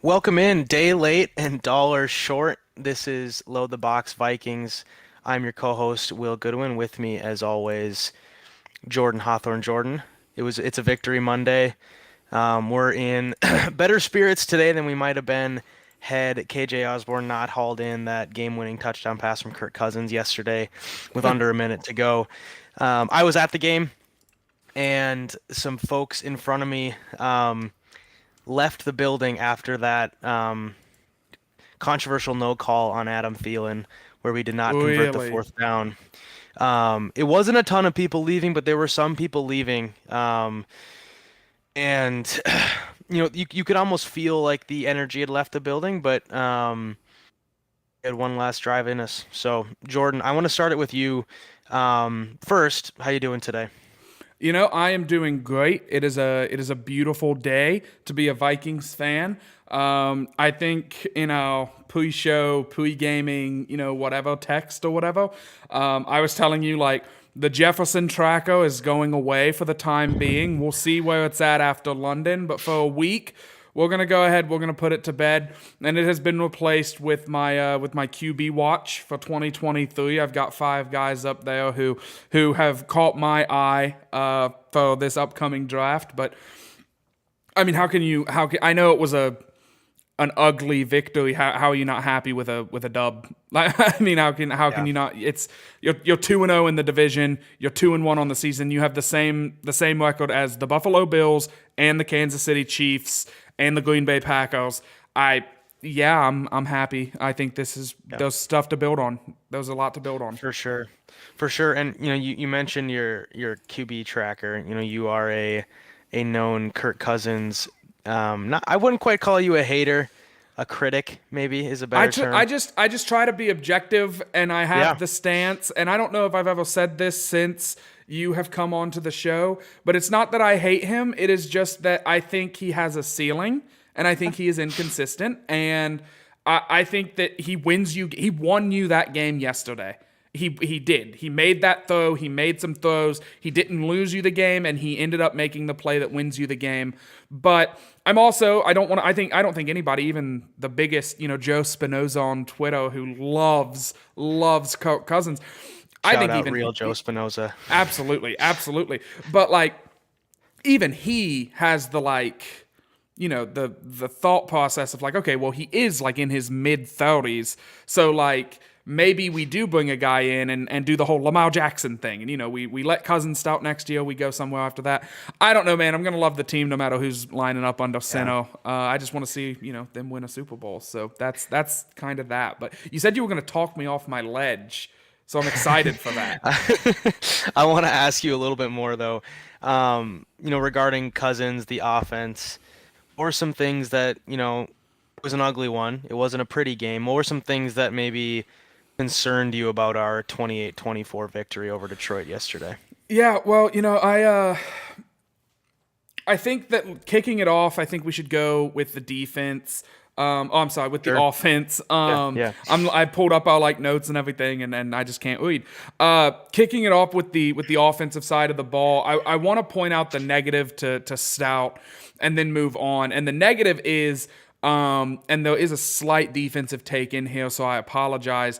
Welcome in, day late and dollar short. This is Load the Box Vikings. I'm your co-host Will Goodwin. With me, as always, Jordan Hawthorne. Jordan, it's a victory Monday. We're in better spirits today than we might have been had KJ Osborne not hauled in that game-winning touchdown pass from Kirk Cousins yesterday with under a minute to go. I was at the game, and some folks in front of me left the building after that controversial no call on Adam Thielen, where we did not convert the Really? fourth down. It wasn't a ton of people leaving, but there were some people leaving. And you could almost feel like the energy had left the building, but we had one last drive in us. So, Jordan, I want to start it with you. First, how you doing today? I am doing great. It is a beautiful day to be a Vikings fan. I think pre-show, pre-gaming, whatever text or whatever. I was telling you like the Jefferson tracker is going away for the time being. We'll see where it's at after London, but for a week. We're gonna go ahead. We're gonna put it to bed, and it has been replaced with my QB watch for 2023. I've got five guys up there who have caught my eye for this upcoming draft. But I mean, I know it was an ugly victory. How are you not happy with a dub? Like, I mean, how can Yeah. you not? You're 2-0 in the division. You're 2-1 on the season. You have the same record as the Buffalo Bills and the Kansas City Chiefs and the Green Bay Packers. I'm happy. I think Yeah. there's stuff to build on. There's a lot to build on. For sure. For sure. And you mentioned your QB tracker. You are a known Kirk Cousins. Not I wouldn't quite call you a hater, a critic maybe is a I, better tr- I term. just I just try to be objective, and I Yeah. have the stance, and I don't know if I've ever said this since you have come onto the show, but it's not that I hate him. It is just that I think he has a ceiling, and I think he is inconsistent, and I think that he won you that game yesterday. He did. He made that throw. He made some throws. He didn't lose you the game, and he ended up making the play that wins you the game. But I don't think anybody, even the biggest, Joe Spinoza on Twitter, who loves Kirk Cousins. I Shout think out even real Joe Spinoza. absolutely, absolutely. But like even he has the the thought process of like, okay, well, he is like in his mid 30s, so like maybe we do bring a guy in and do the whole Lamar Jackson thing, and we let Cousins start next year, we go somewhere after that. I don't know, man. I'm gonna love the team no matter who's lining up under Yeah. center. I just want to see them win a Super Bowl. So that's kind of that. But you said you were gonna talk me off my ledge, so I'm excited for that. I want to ask you a little bit more though. Regarding Cousins, the offense, or some things that, it was an ugly one. It wasn't a pretty game. What were some things that maybe concerned you about our 28-24 victory over Detroit yesterday? Yeah, well, I think that kicking it off, I think we should go with the defense. I'm sorry, with the Sure. offense. Yeah, yeah. I pulled up our like notes and everything, and I just can't read. Kicking it off with the offensive side of the ball, I want to point out the negative to Stout, and then move on. And the negative is, and there is a slight defensive take in here, so I apologize.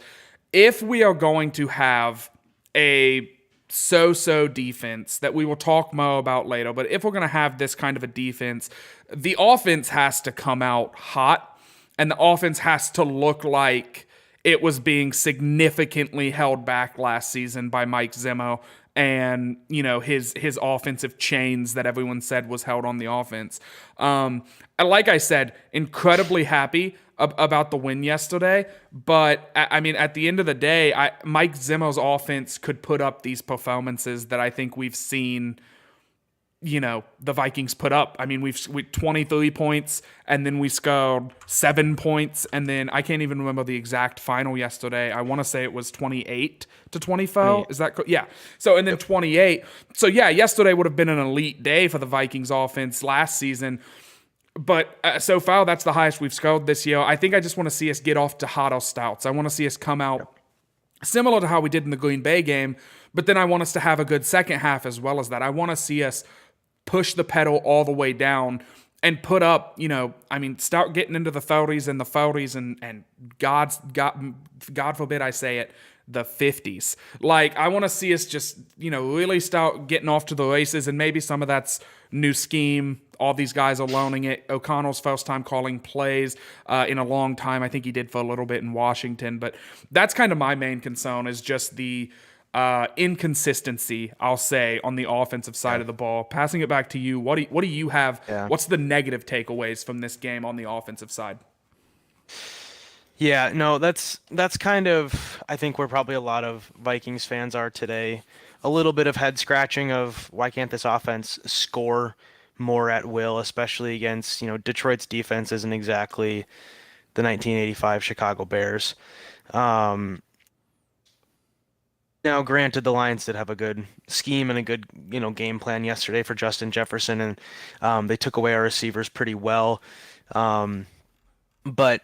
If we are going to have a so defense that we will talk more about later. But if we're going to have this kind of a defense, the offense has to come out hot, and the offense has to look like it was being significantly held back last season by Mike Zimmer and his offensive chains that everyone said was held on the offense. Like I said, incredibly happy about the win yesterday, but I mean, at the end of the day, Mike Zimmer's offense could put up these performances that I think we've seen, the Vikings put up. I mean, we 23 points, and then we scored 7 points, and then I can't even remember the exact final yesterday. I want to say it was 28-24. Is that yeah? So and then 28. So yeah, yesterday would have been an elite day for the Vikings offense last season. But so far, that's the highest we've scored this year. I think I just want to see us get off to hotter starts. I want to see us come out similar to how we did in the Green Bay game, but then I want us to have a good second half as well as that. I want to see us push the pedal all the way down and put up, I mean, start getting into the 30s and the 40s and God forbid I say it, the 50s. Like, I want to see us just, really start getting off to the races, and maybe some of that's new scheme. All these guys are loaning it. O'Connell's first time calling plays in a long time. I think he did for a little bit in Washington, but that's kind of my main concern is just the inconsistency, I'll say, on the offensive side Yeah. of the ball. Passing it back to you, what do you have? Yeah. What's the negative takeaways from this game on the offensive side? Yeah, no, that's kind of I think where probably a lot of Vikings fans are today. A little bit of head scratching of why can't this offense score more at will, especially against, Detroit's defense isn't exactly the 1985 Chicago Bears. Um, Now, granted, the Lions did have a good scheme and a good, game plan yesterday for Justin Jefferson, and they took away our receivers pretty well. Um, but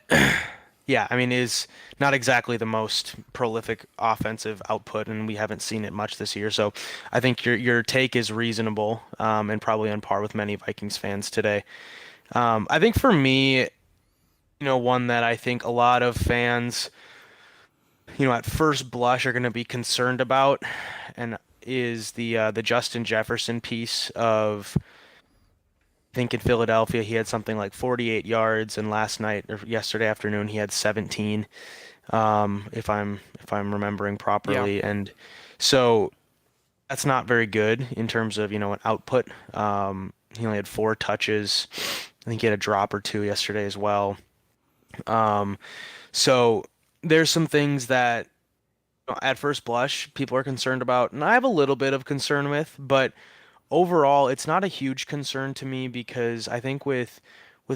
yeah, I mean, is not exactly the most prolific offensive output, and we haven't seen it much this year. So I think your take is reasonable, and probably on par with many Vikings fans today. I think for me, one that I think a lot of fans, at first blush are going to be concerned about, and is the Justin Jefferson piece of. I think in Philadelphia he had something like 48 yards, and last night or yesterday afternoon he had 17, if I'm remembering Yeah. properly, and so that's not very good in terms of an output. He only had 4 touches. I think he had a drop or two yesterday as well. Um, so there's some things that at first blush people are concerned about, and I have a little bit of concern with, but overall, it's not a huge concern to me because I think with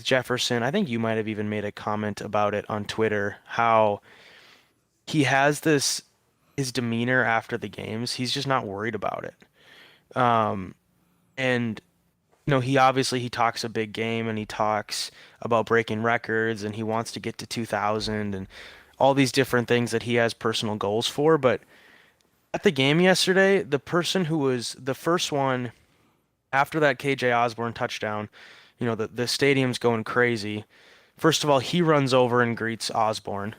Jefferson, I think you might have even made a comment about it on Twitter, how he has this his demeanor after the games, he's just not worried about it. And he obviously he talks a big game and he talks about breaking records and he wants to get to 2000 and all these different things that he has personal goals for, but at the game yesterday, the person who was the first one after that KJ Osborne touchdown, the stadium's going crazy. First of all, he runs over and greets Osborne.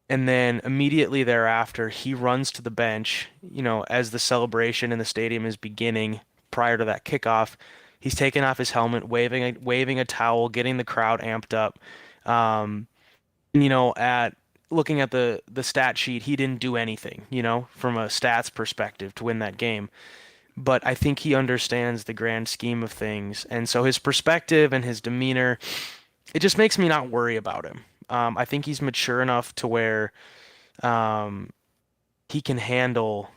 And then immediately thereafter, he runs to the bench, as the celebration in the stadium is beginning prior to that kickoff. He's taking off his helmet, waving a towel, getting the crowd amped up. Um, at looking at the stat sheet, he didn't do anything, from a stats perspective to win that game, but I think he understands the grand scheme of things. And so his perspective and his demeanor, it just makes me not worry about him. I think he's mature enough to where um, he can handle,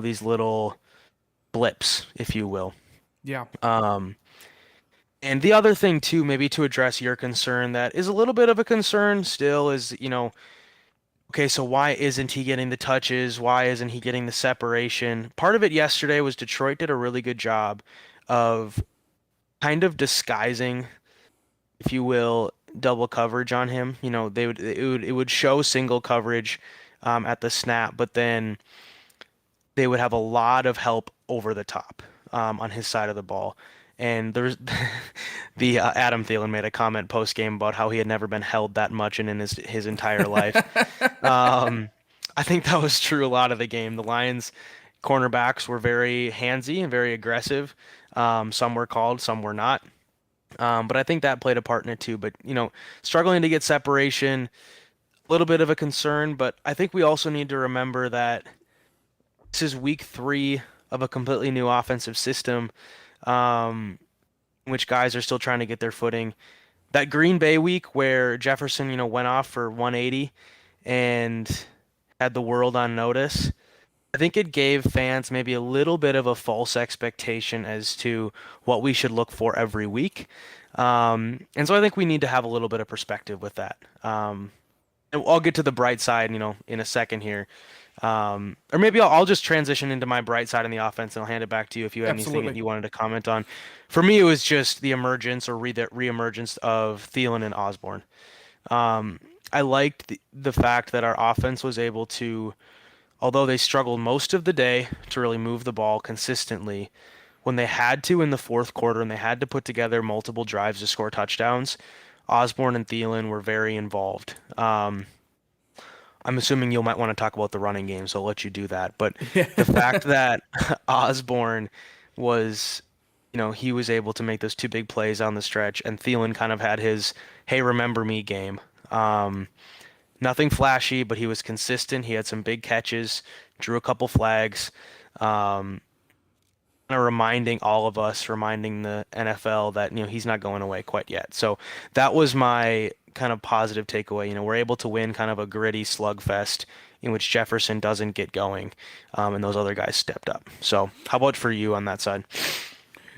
these little blips, if you will. Yeah. Um, and the other thing too, maybe to address your concern that is a little bit of a concern still is, okay, so why isn't he getting the touches? Why isn't he getting the separation? Part of it yesterday was Detroit did a really good job of kind of disguising, if you will, double coverage on him. It would show single coverage at the snap, but then they would have a lot of help over the top on his side of the ball. And there's the Adam Thielen made a comment post game about how he had never been held that much in his entire life. I think that was true a lot of the game. The Lions cornerbacks were very handsy and very aggressive. Some were called, some were not. But I think that played a part in it too. But, struggling to get separation, a little bit of a concern. But I think we also need to remember that this is week 3 of a completely new offensive system, in which guys are still trying to get their footing. That Green Bay week where Jefferson, went off for 180 and had the world on notice, I think it gave fans maybe a little bit of a false expectation as to what we should look for every week. And so I think we need to have a little bit of perspective with that. And I'll get to the bright side, in a second here. Or maybe I'll just transition into my bright side in the offense and I'll hand it back to you if you had anything that Absolutely. you wanted to comment on. For me, it was just the emergence or reemergence of Thielen and Osborne. I liked the fact that our offense was able to, although they struggled most of the day to really move the ball consistently, when they had to in the fourth quarter and they had to put together multiple drives to score touchdowns, Osborne and Thielen were very involved. I'm assuming you might want to talk about the running game, so I'll let you do that. But the fact that Osborne was, he was able to make those two big plays on the stretch, and Thielen kind of had his "Hey, remember me" game. Nothing flashy, but he was consistent. He had some big catches, drew a couple flags, kind of reminding all of us, reminding the NFL that, he's not going away quite yet. So that was my kind of positive takeaway. We're able to win kind of a gritty slugfest in which Jefferson doesn't get going, and those other guys stepped up. So how about for you on that side?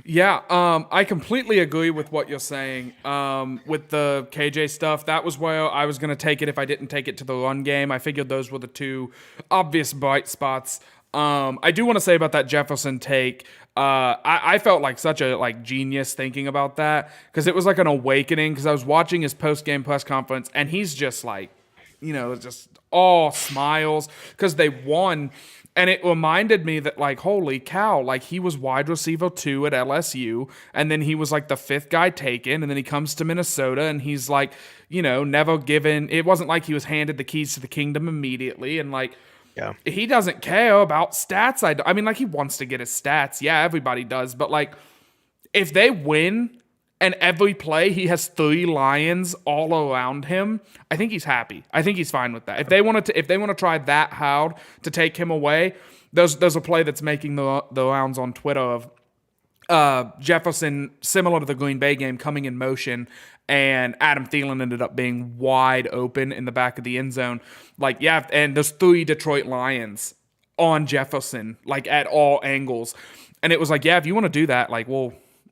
Yeah, I completely agree with what you're saying. With the KJ stuff, that was where I was going to take it if I didn't take it to the run game. I figured those were the two obvious bright spots. I do want to say about that Jefferson take. I felt like such a genius thinking about that because it was like an awakening because I was watching his post-game press conference and he's just like, just all smiles because they won. And it reminded me that, holy cow, he was wide receiver 2 at LSU, and then he was, the 5th guy taken, and then he comes to Minnesota, and he's, never given – it wasn't like he was handed the keys to the kingdom immediately, and, Yeah. he doesn't care about stats. I mean, he wants to get his stats. Yeah, everybody does, but, if they win – and every play he has 3 Lions all around him, I think he's happy. I think he's fine with that. If they want to try that hard to take him away, there's a play that's making the rounds on Twitter of Jefferson, similar to the Green Bay game, coming in motion, and Adam Thielen ended up being wide open in the back of the end zone. And there's 3 Detroit Lions on Jefferson, at all angles. And it was if you want to do that,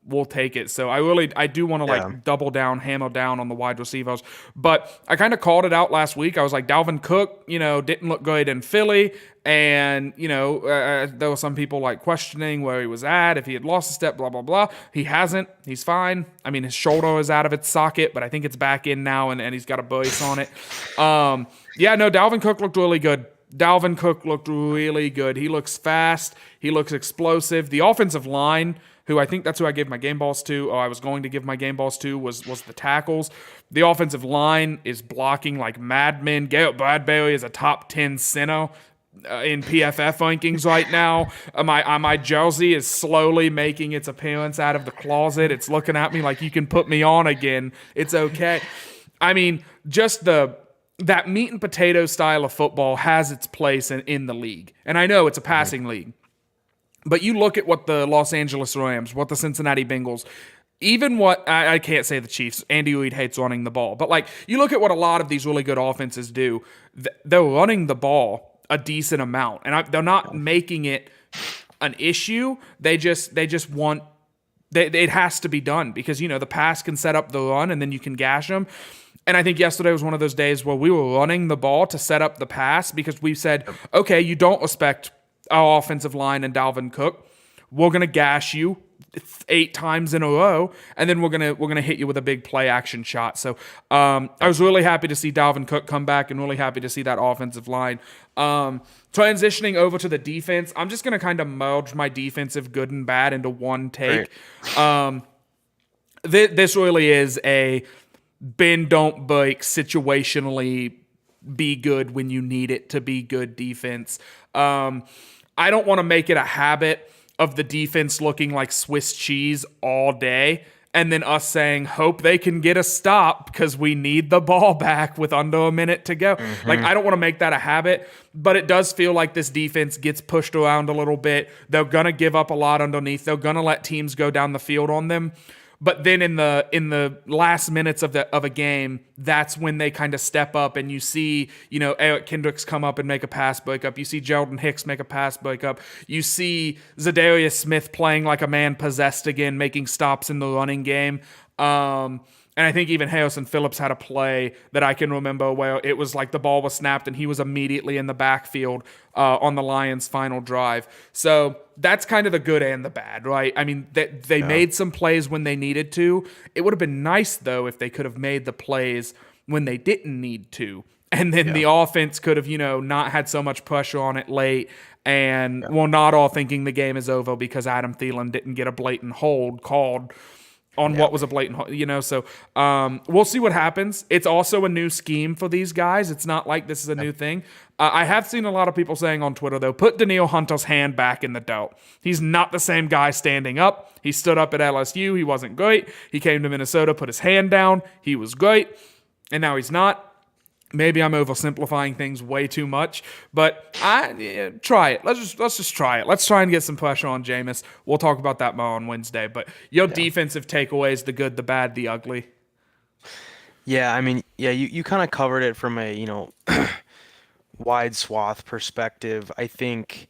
we'll take it. So I do want to double down, hammer down on the wide receivers. But I kind of called it out last week. I was like, Dalvin Cook, didn't look good in Philly. And, there were some people questioning where he was at, if he had lost a step, blah, blah, blah. He hasn't. He's fine. I mean, his shoulder is out of its socket, but I think it's back in now and he's got a brace on it. Dalvin Cook looked really good. Dalvin Cook looked really good. He looks fast. He looks explosive. The offensive line, who I think that's who I gave my game balls to, or I was going to give my game balls to, was the tackles. The offensive line is blocking like madmen. Garrett Bradbury is a top 10 center in PFF rankings right now. My jersey is slowly making its appearance out of the closet. It's looking at me like, you can put me on again. It's okay. I mean, just that meat and potato style of football has its place in the league. And I know it's a passing league. But you look at what the Los Angeles Rams, what the Cincinnati Bengals, even what, I can't say the Chiefs, Andy Reid hates running the ball, but you look at what a lot of these really good offenses do, they're running the ball a decent amount, and they're not making it an issue. They just want, it has to be done because, the pass can set up the run and then you can gash them. And I think yesterday was one of those days where we were running the ball to set up the pass because we said, okay, you don't respect our offensive line and Dalvin Cook. We're gonna gash you 8 times in a row, and then we're gonna hit you with a big play action shot. So I was really happy to see Dalvin Cook come back, and really happy to see that offensive line. Transitioning over to the defense, I'm just gonna kind of merge my defensive good and bad into one take. Right. This really is a bend don't break, situationally be good when you need it to be good defense. I don't want to make it a habit of the defense looking like Swiss cheese all day and then us saying, hope they can get a stop because we need the ball back with under a minute to go. Mm-hmm. I don't want to make that a habit, but it does feel like this defense gets pushed around a little bit. They're going to give up a lot underneath. They're going to let teams go down the field on them. But then in the last minutes of a game, that's when they kind of step up, and you see, Eric Kendricks come up and make a pass breakup. You see Jordan Hicks make a pass breakup. You see Zadarius Smith playing like a man possessed again, making stops in the running game. And I think even Harrison Phillips had a play that I can remember where it was like the ball was snapped and he was immediately in the backfield on the Lions' final drive. So that's kind of the good and the bad, right? I mean, they made some plays when they needed to. It would have been nice, though, if they could have made the plays when they didn't need to. and then Yeah. the offense could have, not had so much pressure on it late. And Yeah. well, not all thinking the game is over because Adam Thielen didn't get a blatant hold called on Yeah. what was a blatant, so we'll see what happens. It's also a new scheme for these guys. It's not like this is a new thing. I have seen a lot of people saying on Twitter, though, put Danielle Hunter's hand back in the dirt. He's not the same guy standing up. He stood up at LSU. He wasn't great. He came to Minnesota, put his hand down. He was great. And now he's not. Maybe I'm oversimplifying things way too much, but try it. Let's just try it. Let's try and get some pressure on Jameis. We'll talk about that more on Wednesday. But your defensive takeaways: the good, the bad, the ugly. Yeah, I mean, yeah, you kind of covered it from a, wide swath perspective. I think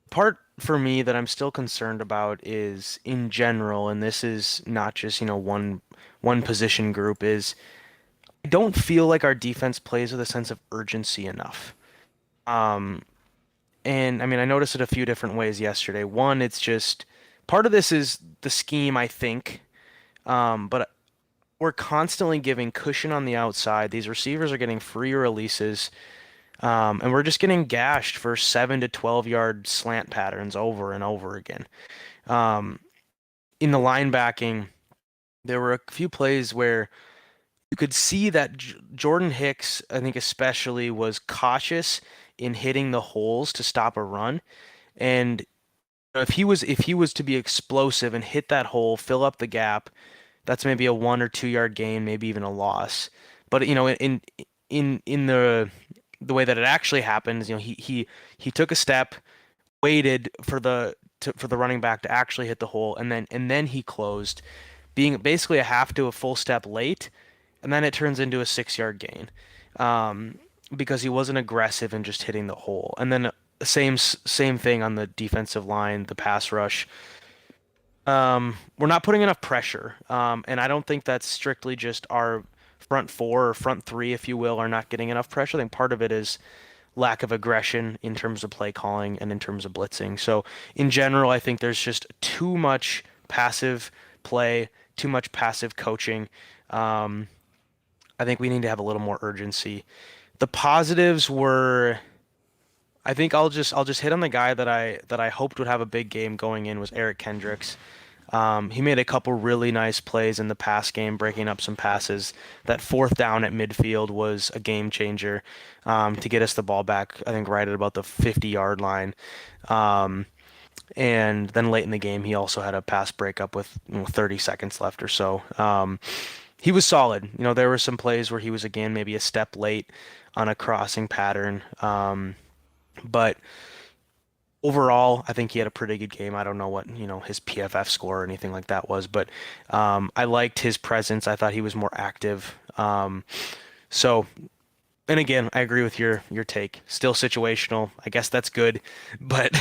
part for me that I'm still concerned about is in general, and this is not just, one position group, is I don't feel like our defense plays with a sense of urgency enough. Um, and I mean, I noticed it a few different ways yesterday. One, it's just part of this is the scheme, I think. But we're constantly giving cushion on the outside. These receivers are getting free releases. And we're just getting gashed for 7 to 12 yard slant patterns over and over again. Um, in the linebacking, there were a few plays where you could see that Jordan Hicks, I think especially, was cautious in hitting the holes to stop a run. And if he was to be explosive and hit that hole, fill up the gap, that's maybe a 1 or 2 yard gain, maybe even a loss. But in the way that it actually happened, he took a step, waited for the running back to actually hit the hole, and then he closed, being basically a half to a full step late, and then it turns into a 6 yard gain, because he wasn't aggressive in just hitting the hole. And then same thing on the defensive line, the pass rush. We're not putting enough pressure, and I don't think that's strictly just our front four or front three, if you will, are not getting enough pressure. I think part of it is lack of aggression in terms of play calling and in terms of blitzing. So in general, I think there's just too much passive play, too much passive coaching. Um, I think we need to have a little more urgency. The positives were, I think I'll just hit on the guy that I hoped would have a big game going in was Eric Kendricks. He made a couple really nice plays in the pass game, breaking up some passes. That fourth down at midfield was a game changer, to get us the ball back, I think right at about the 50-yard line. Um, and then late in the game, he also had a pass breakup with 30 seconds left or so. He was solid. There were some plays where he was again maybe a step late on a crossing pattern. But overall, I think he had a pretty good game. I don't know what, his PFF score or anything like that was, but I liked his presence. I thought he was more active. So, and again, I agree with your take. Still situational. I guess that's good, but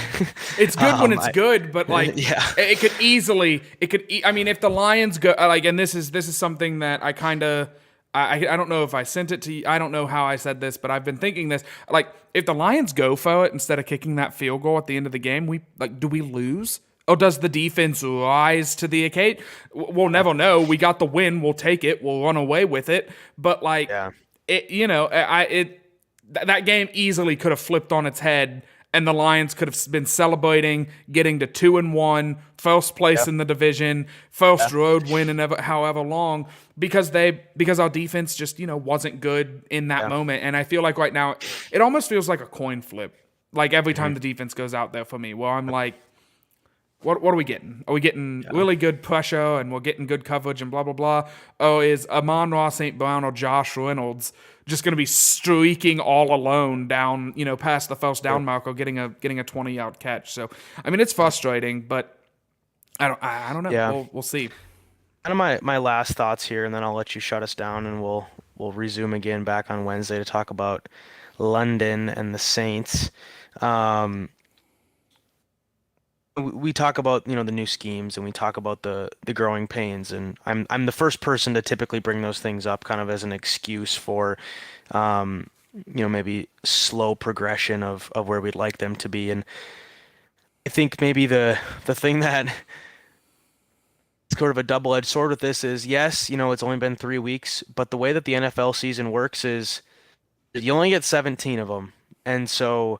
It's good when it's good, but like yeah, I mean, if the Lions go like, and this is something that I kind of. I don't know if I sent it to you. I don't know how I said this, but I've been thinking this. Like, if the Lions go for it instead of kicking that field goal at the end of the game, do we lose? Or does the defense rise to the occasion? We'll never know. We got the win. We'll take it. We'll run away with it. But like, yeah, that game easily could have flipped on its head, and the Lions could have been celebrating, getting to 2-1, first place in the division, first road win in however long, because our defense just wasn't good in that moment. And I feel like right now it almost feels like a coin flip. Like every time the defense goes out there for me, where I'm like, what are we getting? Are we getting really good pressure and we're getting good coverage and blah, blah, blah? Or is Amon-Ra St. Brown or Josh Reynolds just going to be streaking all alone down, past the first down marker, getting a 20-yard catch? So, I mean, it's frustrating, but I don't know. yeah. We'll see. Kind of my last thoughts here, and then I'll let you shut us down, and we'll resume again back on Wednesday to talk about London and the Saints. Um, we talk about the new schemes, and we talk about the growing pains, and I'm the first person to typically bring those things up kind of as an excuse for maybe slow progression of where we'd like them to be. And I think maybe the thing that it's sort of a double-edged sword with this is, yes, it's only been 3 weeks, but the way that the NFL season works is You only get 17 of them, and so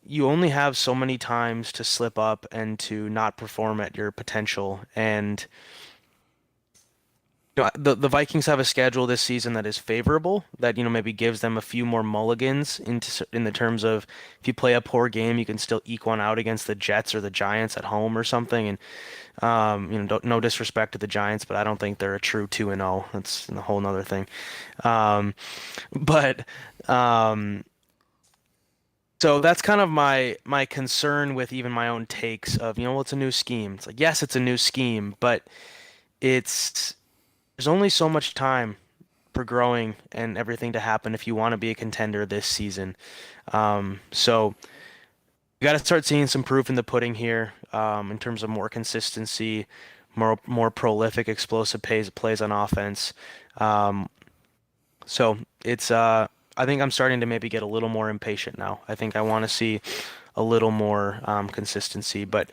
you only have so many times to slip up and to not perform at your potential. And the Vikings have a schedule this season that is favorable, that maybe gives them a few more mulligans in the terms of, if you play a poor game, you can still eke one out against the Jets or the Giants at home or something. And no disrespect to the Giants, but I don't think they're a true 2-0. That's a whole nother thing. Um, but um, so that's kind of my concern with even my own takes of, well, it's a new scheme. It's like, yes, it's a new scheme, but it's there's only so much time for growing and everything to happen if you want to be a contender this season. So you got to start seeing some proof in the pudding here, in terms of more consistency, more prolific, explosive plays on offense. Um, so it's I think I'm starting to maybe get a little more impatient now. I think I want to see a little more consistency, but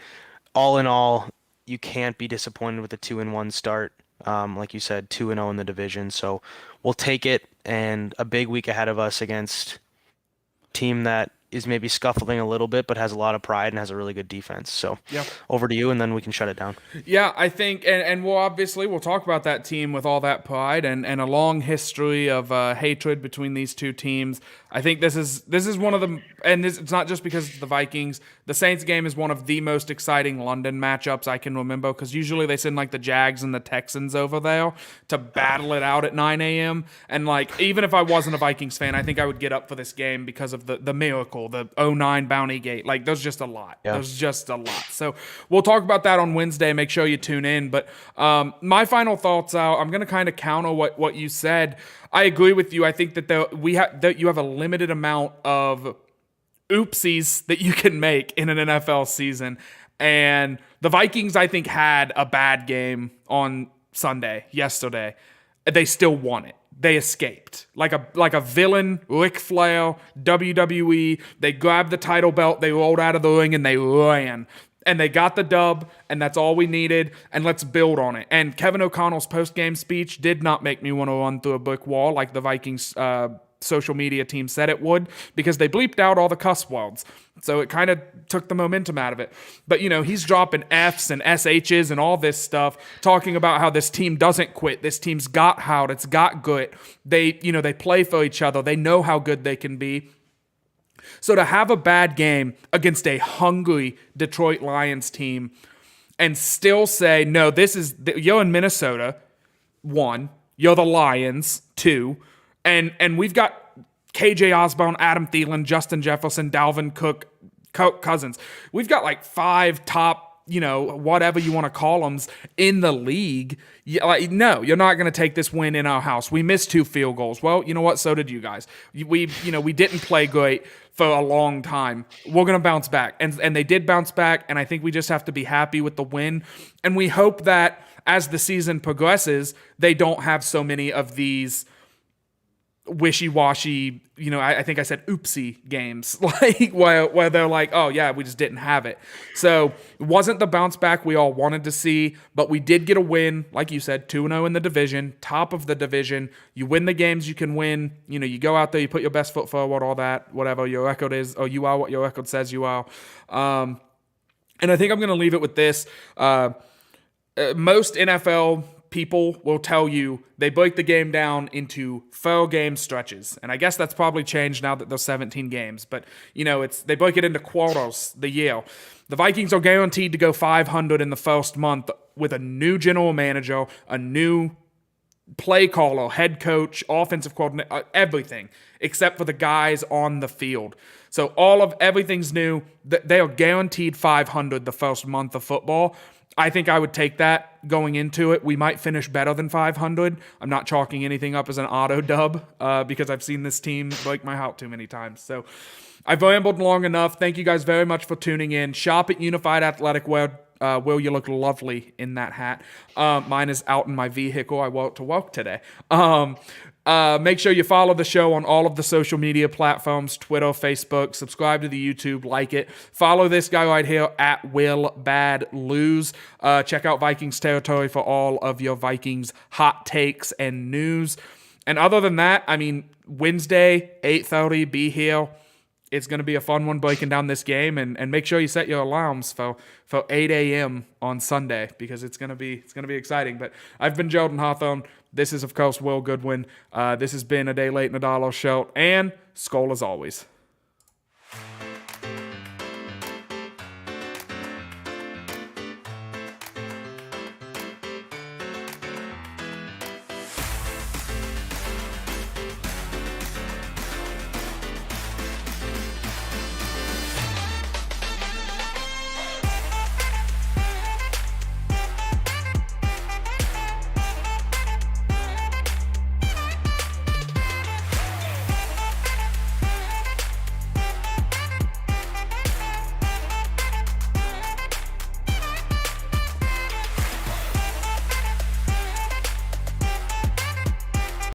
all in all, you can't be disappointed with a 2-1 start. Like you said, 2-0 in the division. So we'll take it, and a big week ahead of us against a team that is maybe scuffling a little bit, but has a lot of pride and has a really good defense. So Yeah. over to you, and then we can shut it down. Yeah, I think, and we'll talk about that team with all that pride and a long history of hatred between these two teams. I think this is one of the, and it's not just because it's the Vikings. The Saints game is one of the most exciting London matchups I can remember, because usually they send like the Jags and the Texans over there to battle it out at 9 a.m. And like, even if I wasn't a Vikings fan, I think I would get up for this game because of the miracle, the '09 Bounty Gate. Like, there's just a lot. Yeah. There's just a lot. So we'll talk about that on Wednesday. Make sure you tune in. But my final thoughts out, I'm going to kind of counter what you said. I agree with you. I think that you have a limited amount of oopsies that you can make in an NFL season. And the Vikings, I think, had a bad game on yesterday. They still won it. They escaped like a villain, Ric Flair, WWE. They grabbed the title belt, they rolled out of the ring, and they ran. And they got the dub, and that's all we needed, and let's build on it. And Kevin O'Connell's post-game speech did not make me want to run through a brick wall like the Vikings social media team said it would, because they bleeped out all the cuss words. So it kind of took the momentum out of it. But, he's dropping Fs and SHs and all this stuff, talking about how this team doesn't quit. This team's got heart. It's got grit. They play for each other. They know how good they can be. So to have a bad game against a hungry Detroit Lions team and still say, no, you're in Minnesota, 1, you're the Lions, 2, and we've got KJ Osborne, Adam Thielen, Justin Jefferson, Dalvin Cook, Kirk Cousins. We've got like 5 top, whatever you want to call them, in the league. No, you're not going to take this win in our house. We missed 2 field goals. Well, you know what? So did you guys. We didn't play great for a long time. We're going to bounce back. And they did bounce back, and I think we just have to be happy with the win. And we hope that as the season progresses, they don't have so many of these wishy-washy, I think I said oopsie games, like where they're like, oh yeah, we just didn't have it. So it wasn't the bounce back we all wanted to see, but we did get a win, like you said, 2-0 in the division, top of the division. You win the games you can win. You go out there, you put your best foot forward, all that, whatever your record is, or you are what your record says you are. And I think I'm going to leave it with this. Most NFL people will tell you they break the game down into 4 game stretches. And I guess that's probably changed now that there's 17 games. But, they break it into quarters, the year. The Vikings are guaranteed to go 500 in the first month with a new general manager, a new play caller, head coach, offensive coordinator, everything, except for the guys on the field. So everything's new. They are guaranteed 500 the first month of football. I think I would take that going into it. We might finish better than 500. I'm not chalking anything up as an auto dub because I've seen this team break my heart too many times. So I've rambled long enough. Thank you guys very much for tuning in. Shop at Unified Athletic Wear. Will, you look lovely in that hat. Mine is out in my vehicle. I walked to work today. Make sure you follow the show on all of the social media platforms, Twitter, Facebook, subscribe to the YouTube, like it. Follow this guy right here at Will Bad Lose. Check out Vikings Territory for all of your Vikings hot takes and news. And other than that, Wednesday, 8:30, be here. It's going to be a fun one breaking down this game, and make sure you set your alarms for 8 a.m. on Sunday because it's going to be exciting. But I've been Jordan Hawthorne. This is, of course, Will Goodwin. This has been A Day Late and a Dollar Show, and Skol as always.